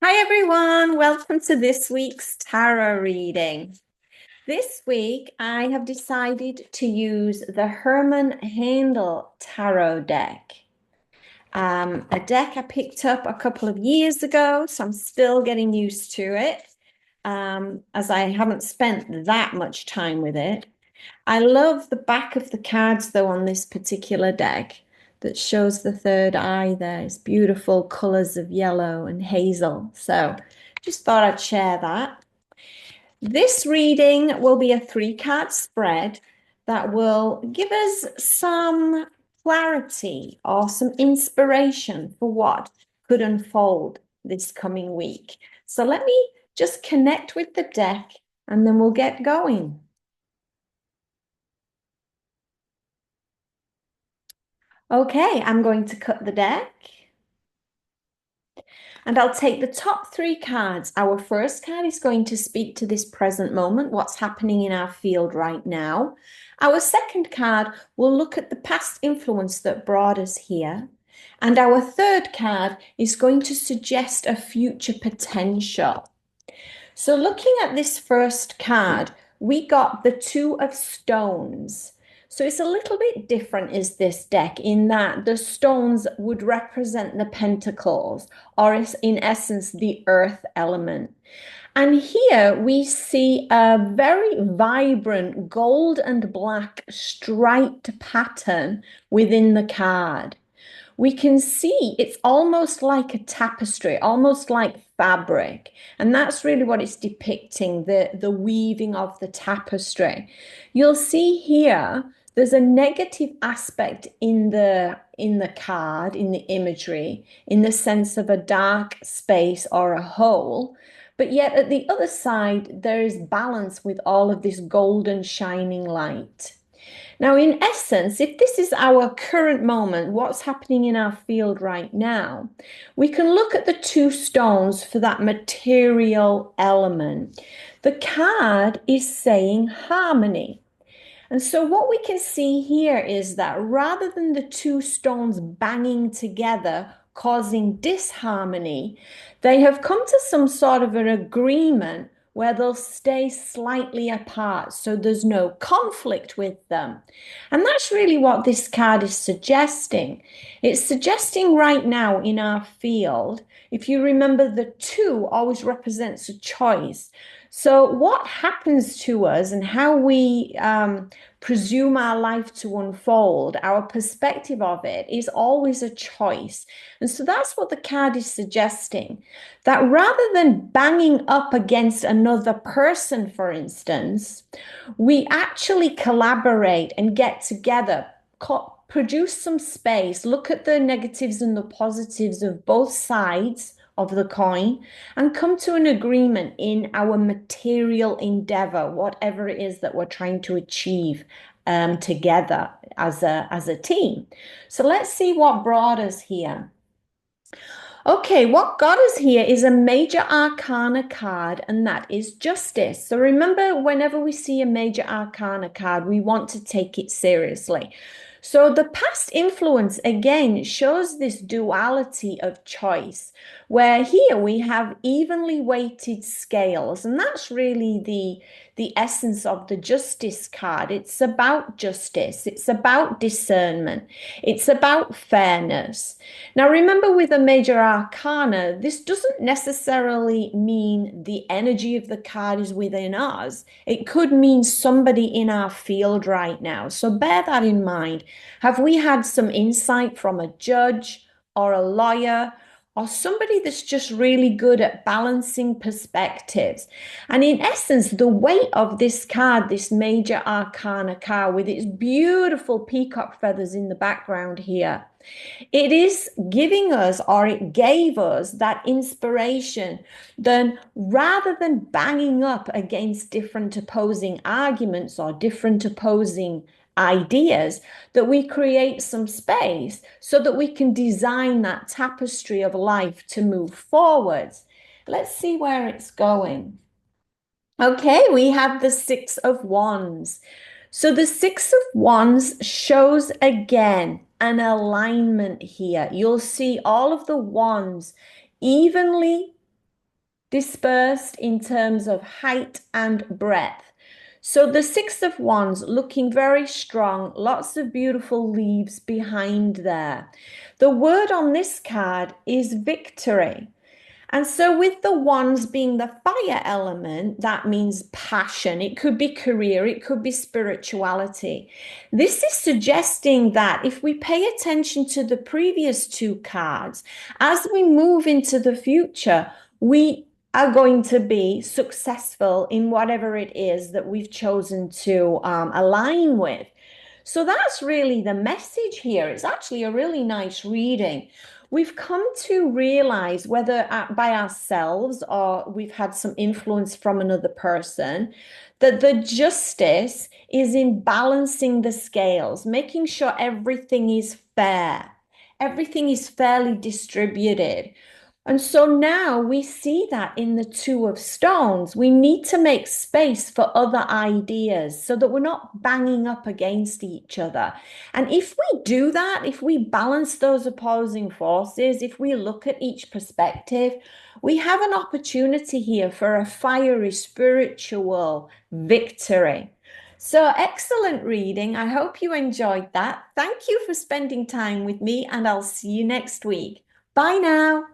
Hi everyone, welcome to this week's tarot reading. This week I have decided to use the Herman Handel tarot deck. A deck I picked up a couple of years ago, so I'm still getting used to it, as I haven't spent that much time with it. I love the back of the cards though on this particular deck that shows the third eye there. It's beautiful colors of yellow and hazel. So just thought I'd share that. This reading will be a three-card spread that will give us some clarity or some inspiration for what could unfold this coming week. So let me just connect with the deck and then we'll get going. Okay, I'm going to cut the deck. And I'll take the top three cards. Our first card is going to speak to this present moment, what's happening in our field right now. Our second card will look at the past influence that brought us here. And our third card is going to suggest a future potential. So looking at this first card, we got the Two of Stones. So it's a little bit different is this deck in that the stones would represent the pentacles, or in essence, the earth element. And here we see a very vibrant gold and black striped pattern within the card. We can see it's almost like a tapestry, almost like fabric. And that's really what it's depicting, the weaving of the tapestry. You'll see here, there's a negative aspect in the card, in the imagery, in the sense of a dark space or a hole. But yet at the other side, there is balance with all of this golden shining light. Now, in essence, if this is our current moment, what's happening in our field right now, we can look at the two stones for that material element. The card is saying harmony. And so what we can see here is that rather than the two stones banging together, causing disharmony, they have come to some sort of an agreement where they'll stay slightly apart, so there's no conflict with them. And that's really what this card is suggesting. It's suggesting right now in our field, if you remember, the two always represents a choice. So, what happens to us and how we presume our life to unfold, our perspective of it is always a choice. And so that's what the card is suggesting, that rather than banging up against another person, for instance, we actually collaborate and get together, produce some space, look at the negatives and the positives of both sides of the coin and come to an agreement in our material endeavor, whatever it is that we're trying to achieve together as a team. So let's see what brought us here. Okay, what got us here is a major arcana card, and that is justice. So remember, whenever we see a major arcana card, we want to take it seriously. So the past influence again shows this duality of choice, where here we have evenly weighted scales, and that's really the essence of the justice card. It's about justice, it's about discernment, it's about fairness. Now, remember with a major arcana, this doesn't necessarily mean the energy of the card is within us. It could mean somebody in our field right now. So bear that in mind. Have we had some insight from a judge or a lawyer or somebody that's just really good at balancing perspectives? And in essence, the weight of this card, this major arcana card with its beautiful peacock feathers in the background here, it is giving us, or it gave us, that inspiration. Then rather than banging up against different opposing arguments or different opposing ideas, that we create some space so that we can design that tapestry of life to move forwards. Let's see where it's going. Okay, we have the Six of Wands. So the Six of Wands shows again an alignment here. You'll see all of the wands evenly dispersed in terms of height and breadth. So the Six of Wands looking very strong, lots of beautiful leaves behind there. The word on this card is victory. And so, with the wands being the fire element, that means passion. It could be career, it could be spirituality. This is suggesting that if we pay attention to the previous two cards, as we move into the future, we are going to be successful in whatever it is that we've chosen to align with. So that's really the message here. It's actually a really nice reading. We've come to realize, whether by ourselves or we've had some influence from another person, that the justice is in balancing the scales, making sure everything is fair, everything is fairly distributed. And so now we see that in the Two of Stones, we need to make space for other ideas so that we're not banging up against each other. And if we do that, if we balance those opposing forces, if we look at each perspective, we have an opportunity here for a fiery spiritual victory. So excellent reading. I hope you enjoyed that. Thank you for spending time with me, and I'll see you next week. Bye now.